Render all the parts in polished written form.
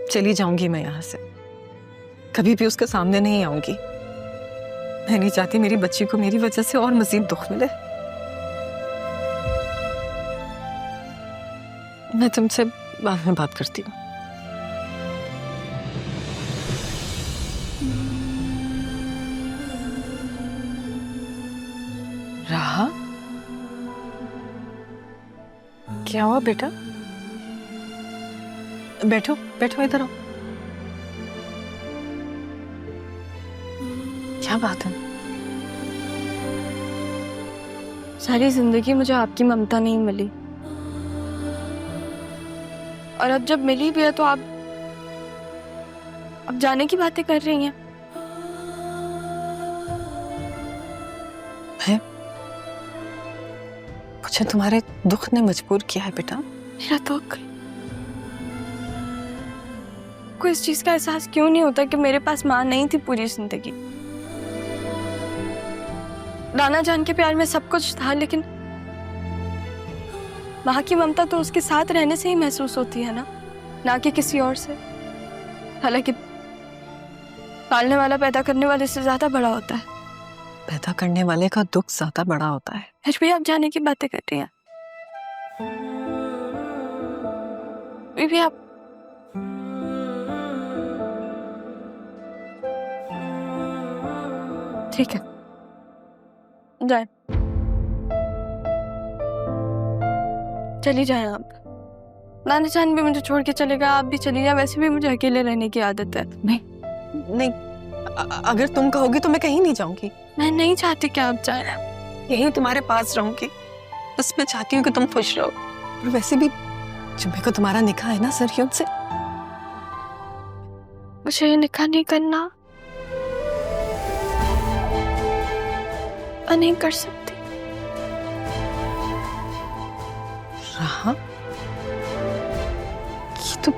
चली जाऊंगी मैं यहाँ से, कभी भी उसके सामने नहीं आऊंगी। मैं नहीं चाहती मेरी बच्ची को मेरी वजह से और मजीद दुख मिले। मैं तुमसे बाद में बात करती हूँ। राहा, क्या हुआ बेटा? बैठो बैठो, इधर आओ। क्या बात है? सारी जिंदगी मुझे आपकी ममता नहीं मिली, और अब जब मिली भी है तो आप अब जाने की बातें कर रही हैं। मुझे तुम्हारे दुख ने मजबूर किया है बेटा। मेरा दुख? को इस चीज का एहसास क्यों नहीं होता कि मेरे पास माँ नहीं थी पूरी जिंदगी। नाना जान के प्यार में सब कुछ था, लेकिन माँ की ममता तो उसके साथ रहने से ही महसूस होती है ना कि किसी और से। हालांकि पालने वाला पैदा करने वाले से ज्यादा बड़ा होता है। पैदा करने वाले का दुख ज्यादा बड़ा होता है। फिर भी आप जाने की बातें कर रही हैं। फिर भी आप ठीक है, जाए, चली जाए आप। नाना जान भी मुझे छोड़ के चलेगा, आप भी चली जाए। वैसे भी मुझे अकेले रहने की आदत है। नहीं, अगर तुम कहोगी तो मैं कहीं नहीं जाऊंगी। मैं नहीं चाहती कि आप जाए। यहीं तुम्हारे पास रहूंगी। बस मैं चाहती हूँ कि तुम खुश रहो। और वैसे भी जुम्मे को तुम्हारा निकाह है ना सरयून से। मुझे ये निकाह नहीं करना, मैं नहीं कर सकती। राहा, ये तो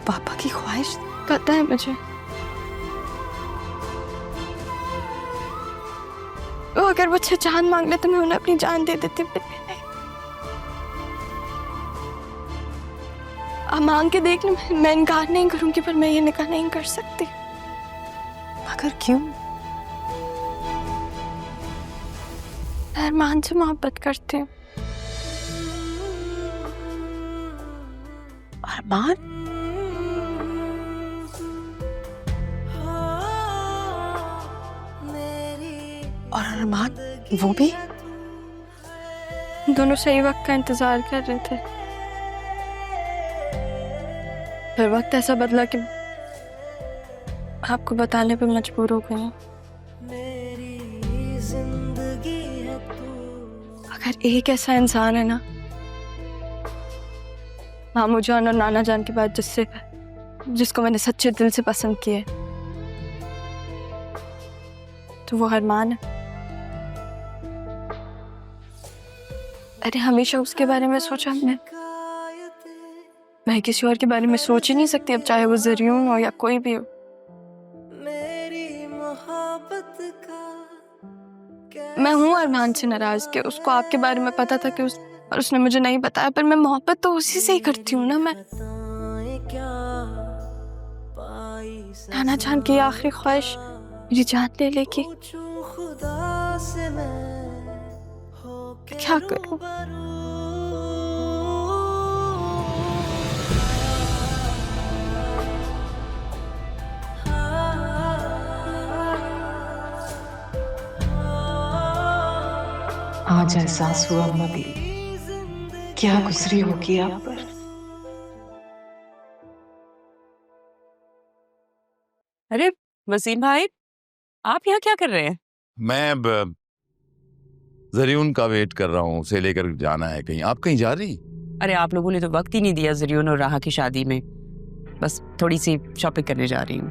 पापा की ख्वाहिश। पता है मुझे। वो अगर मुझसे जान मांग ले तो मैं उन्हें अपनी जान दे देती। आप मांग के देख लो, मैं इनकार नहीं करूंगी, पर मैं ये निकाह नहीं कर सकती। मगर क्यों? अरमान से मोहब्बत करती हूँ। अरमान? और अरमान वो भी? दोनों सही वक्त का इंतजार कर रहे थे, फिर वक्त ऐसा बदला कि आपको बताने पे मजबूर हो गई। अगर एक ऐसा इंसान है ना मामू जान और नाना जान के बाद जिसको मैंने सच्चे दिल से पसंद किया, तो वो अरमान है। अरे हमेशा उसके बारे में सोचा हमने, मैं किसी और के बारे में सोच ही नहीं सकती, अब चाहे वो ज़रियून हो या कोई भी हो। मैं हूँ अरमान से नाराज कि उसको आपके बारे में पता था कि और उसने मुझे नहीं बताया, पर मैं मोहब्बत तो उसी से ही करती हूँ ना। मैं नाना जान की आखिरी ख्वाहिश मेरी जान ले लेगी। क्या करूँ? आज एहसास हुआ मबी क्या गुजरी होगी आप पर। अरे वसीम भाई, आप यहाँ क्या कर रहे हैं? मैं ज़रियून का वेट कर रहा हूँ, उसे लेकर जाना है कहीं। आप कहीं जा रही? अरे आप लोगों ने तो वक्त ही नहीं दिया ज़रियून और राहा की शादी में। बस थोड़ी सी शॉपिंग करने जा रही हूँ।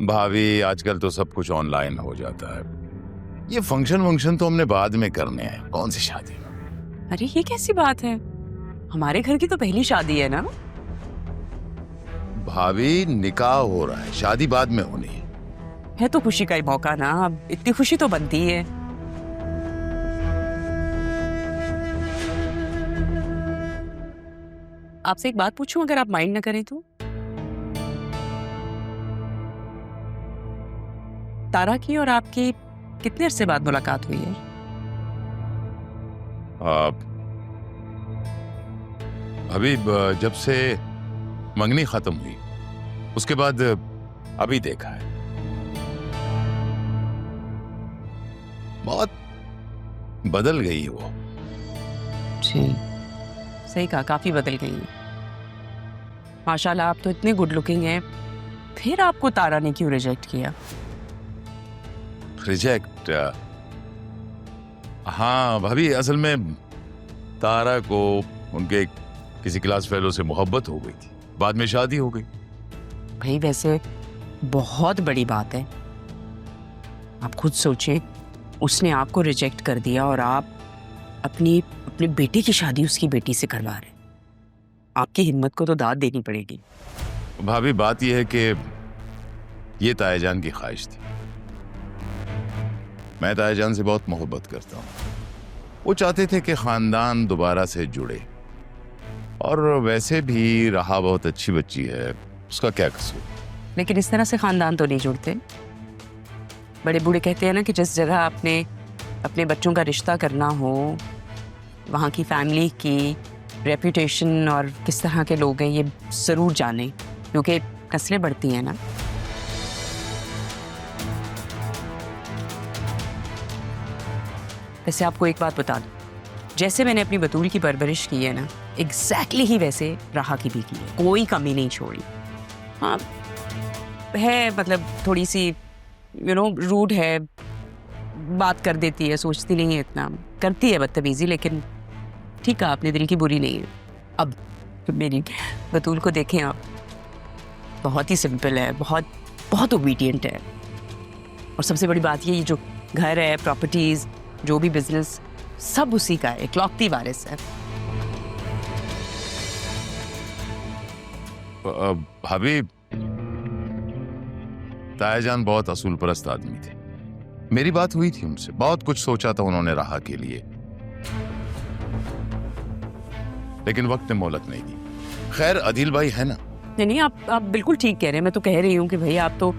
भाभी, आजकल तो सब कुछ ऑनलाइन हो जाता है। ये फंक्शन तो हमने बाद में करने हैं, कौन सी शादी? अरे ये कैसी बात है? हमारे घर की तो पहली शादी है ना। भाभी, निकाह हो रहा है, शादी बाद में होनी है तो खुशी का ही मौका ना, अब इतनी खुशी तो बनती है। आपसे एक बात पूछूं, अगर आप माइंड ना करें तो? तारा की और आपकी कितने अरसे बाद मुलाकात हुई है? अभी जब से मंगनी खत्म हुई उसके बाद अभी देखा है। बहुत बदल गई है वो। जी, सही कहा, काफी बदल गई है। माशाल्लाह, आप तो इतने गुड लुकिंग हैं, फिर आपको तारा ने क्यों रिजेक्ट किया? रिजेक्ट? हाँ भाभी, असल में तारा को उनके किसी क्लास फेलो से मोहब्बत हो गई थी, बाद में शादी हो गई। भाई वैसे बहुत बड़ी बात है। आप खुद सोचें, उसने आपको रिजेक्ट कर दिया और आप अपने बेटे की शादी उसकी बेटी से करवा रहे हैं। आपकी हिम्मत को तो दाद देनी पड़ेगी। भाभी बात यह है कि ये तायाजान की ख्वाहिश थी। मैं तायाजान से बहुत मोहब्बत करता हूँ। वो चाहते थे कि खानदान दोबारा से जुड़े, और वैसे भी रहा बहुत अच्छी बच्ची है, उसका क्या कसूर। लेकिन इस तरह से खानदान तो नहीं जुड़ते। बड़े बूढ़े कहते हैं ना कि जिस जगह आपने अपने बच्चों का रिश्ता करना हो, वहाँ की फैमिली की रेपुटेशन और किस तरह के लोग हैं ये ज़रूर जानें, क्योंकि नस्लें बढ़ती हैं ना। वैसे आपको एक बात बता दूं, जैसे मैंने अपनी बतूल की परवरिश की है ना, एग्जैक्टली ही वैसे राहा की भी की है, कोई कमी नहीं छोड़ी। हाँ है, मतलब थोड़ी सी रूड है, बात कर देती है, सोचती नहीं है इतना, करती है बदतमीजी, लेकिन ठीक है, अपने दिल की बुरी नहीं है। अब मेरी बतूल को देखें आप, बहुत ही सिंपल है, बहुत बहुत ओबीडियंट है, और सबसे बड़ी बात ये जो घर है, प्रॉपर्टीज, जो भी बिजनेस, सब उसी का है, इकलौती वारिस है। भाभी, तायाजान बहुत असूल परस्त आदमी थे। मेरी बात हुई थी उनसे, बहुत कुछ सोचा था उन्होंने राहा के लिए, लेकिन वक्त ने मोहलत नहीं दी। खैर, अदील भाई है ना। नहीं, आप बिल्कुल ठीक कह रहे हैं। मैं तो कह रही हूँ कि भाई आप तो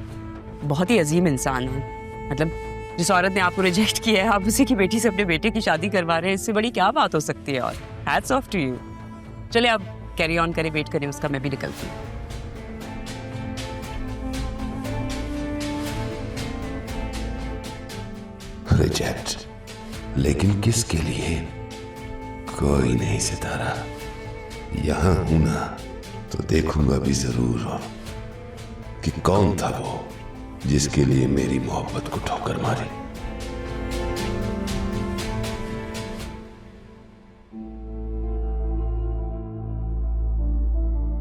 बहुत ही अजीम इंसान हैं। मतलब जिस औरत ने आपको रिजेक्ट किया है, आप उसी की बेटी से अपने बेटे की शादी करवा रहे हैं, इससे बड़ी क्या बात हो सकती है। और हैट्स ऑफ टू यू। चले आप कैरी ऑन करें, वेट करें उसका, मैं भी निकलती हूँ। रिजेक्ट, लेकिन किसके लिए? कोई नहीं सितारा, यहां हूं ना तो देखूंगा भी जरूर कि कौन था वो जिसके लिए मेरी मोहब्बत को ठोकर मारी।